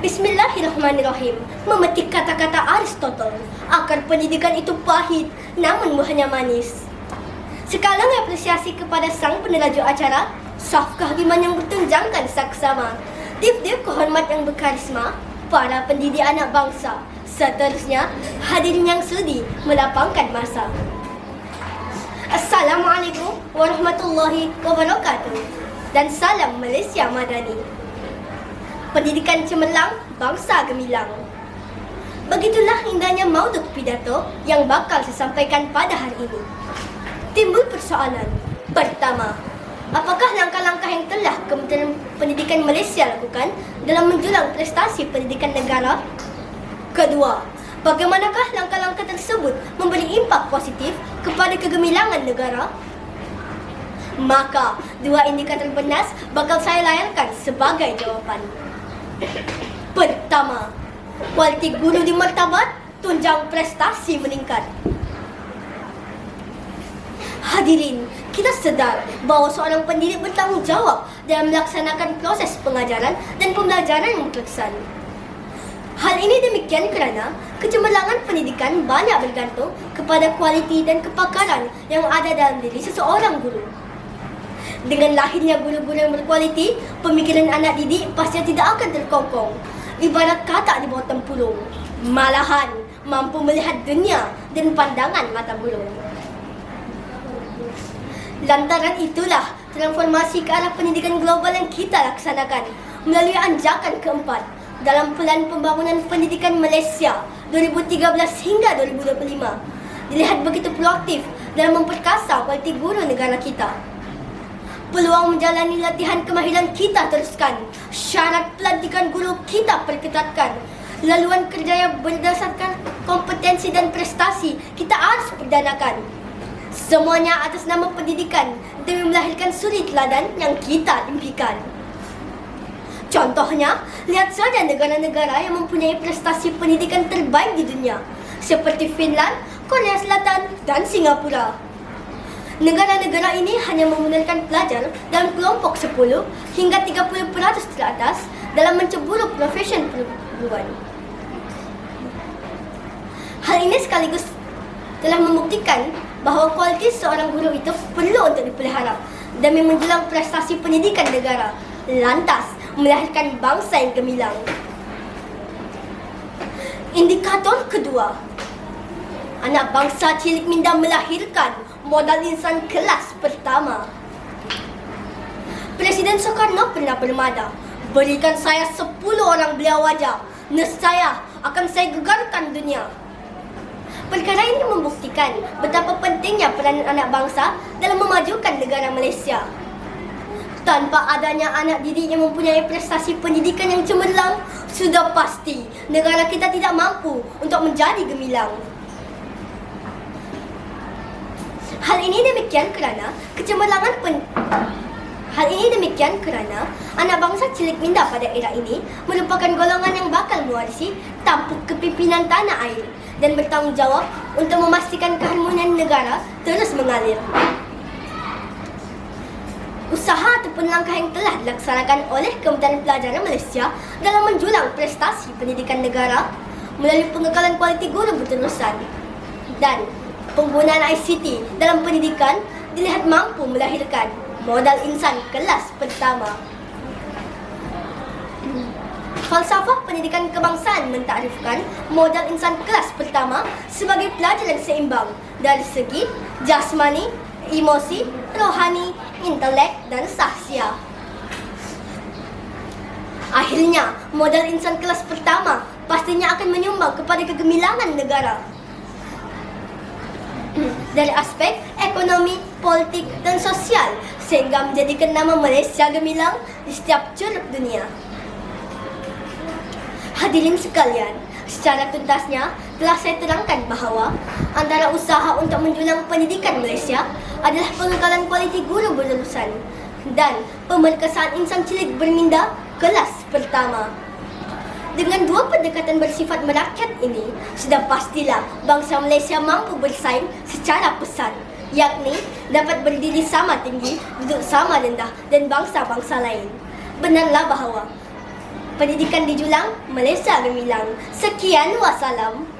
Bismillahirrahmanirrahim. Memetik kata-kata Aristotle, akar pendidikan itu pahit, namun buahnya manis. Sekalang apresiasi kepada sang peneraju acara, saf kehakiman yang bertunjangkan saksama, tip-tip kehormat yang berkarisma, para pendidik anak bangsa, seterusnya hadirin yang sudi melapangkan masa. Assalamualaikum warahmatullahi wabarakatuh, dan salam Malaysia Madani. Pendidikan cemerlang, bangsa gemilang. Begitulah indahnya mauduk pidato yang bakal saya sampaikan pada hari ini. Timbul persoalan. Pertama, apakah langkah-langkah yang telah Kementerian Pendidikan Malaysia lakukan dalam menjulang prestasi pendidikan negara? Kedua, bagaimanakah langkah-langkah tersebut memberi impak positif kepada kegemilangan negara? Maka, dua indikator bernas bakal saya layangkan sebagai jawapan. Pertama, kualiti guru dimartabat, tunjang prestasi meningkat. Hadirin, kita sedar bahawa seorang pendidik bertanggungjawab dalam melaksanakan proses pengajaran dan pembelajaran yang berkesan. Hal ini demikian kerana kecemerlangan pendidikan banyak bergantung kepada kualiti dan kepakaran yang ada dalam diri seseorang guru. Dengan lahirnya guru-guru yang berkualiti, pemikiran anak didik pasti tidak akan terkongkong, ibarat katak di bawah tempurung. Malahan, mampu melihat dunia dan pandangan mata burung. Lantaran itulah, transformasi ke arah pendidikan global yang kita laksanakan melalui anjakan keempat dalam Pelan Pembangunan Pendidikan Malaysia 2013 hingga 2025 dilihat begitu proaktif dalam memperkasa kualiti guru negara kita. Peluang menjalani latihan kemahiran kita teruskan, syarat pelantikan guru kita perketatkan, laluan kerja yang berdasarkan kompetensi dan prestasi kita harus perdanakan. Semuanya atas nama pendidikan demi melahirkan suri teladan yang kita impikan. Contohnya, lihat saja negara-negara yang mempunyai prestasi pendidikan terbaik di dunia, seperti Finland, Korea Selatan, dan Singapura. Negara-negara ini hanya menggunakan pelajar dalam kelompok 10 hingga 30% teratas dalam menceburu profesi perguruan. Hal ini sekaligus telah membuktikan bahawa kualiti seorang guru itu perlu untuk dipelihara demi menjulang prestasi pendidikan negara, lantas melahirkan bangsa yang gemilang. Indikator kedua, anak bangsa cilik minda melahirkan modal insan kelas pertama. Presiden Soekarno pernah bermada, berikan saya 10 orang belia wajah, nescaya akan saya gegarkan dunia. Perkara ini membuktikan betapa pentingnya peranan anak bangsa dalam memajukan negara Malaysia. Tanpa adanya anak didik yang mempunyai prestasi pendidikan yang cemerlang, sudah pasti negara kita tidak mampu untuk menjadi gemilang. Hal ini demikian kerana anak bangsa cilik minda pada era ini merupakan golongan yang bakal mewarisi tampuk kepimpinan tanah air dan bertanggungjawab untuk memastikan keharmonian negara terus mengalir. Usaha ataupun langkah yang telah dilaksanakan oleh Kementerian Pelajaran Malaysia dalam menjulang prestasi pendidikan negara melalui pengekalan kualiti guru berterusan dan penggunaan ICT dalam pendidikan dilihat mampu melahirkan modal insan kelas pertama. Falsafah pendidikan kebangsaan mentakrifkan modal insan kelas pertama sebagai pelajar yang seimbang dari segi jasmani, emosi, rohani, intelek dan sahsia. Akhirnya, modal insan kelas pertama pastinya akan menyumbang kepada kegemilangan negara dari aspek ekonomi, politik dan sosial sehingga menjadikan nama Malaysia gemilang di setiap curug dunia. Hadirin sekalian, secara tuntasnya telah saya terangkan bahawa antara usaha untuk menjulang pendidikan Malaysia adalah pengekalan kualiti guru berlulusan dan pemerkasaan insan cilik berminda kelas pertama. Dengan dua pendekatan bersifat merakyat ini, sudah pastilah bangsa Malaysia mampu bersaing secara pesat, yakni dapat berdiri sama tinggi, duduk sama rendah dan bangsa-bangsa lain. Benarlah bahawa Pendidikan di Julang, Malaysia gemilang. Sekian wassalam.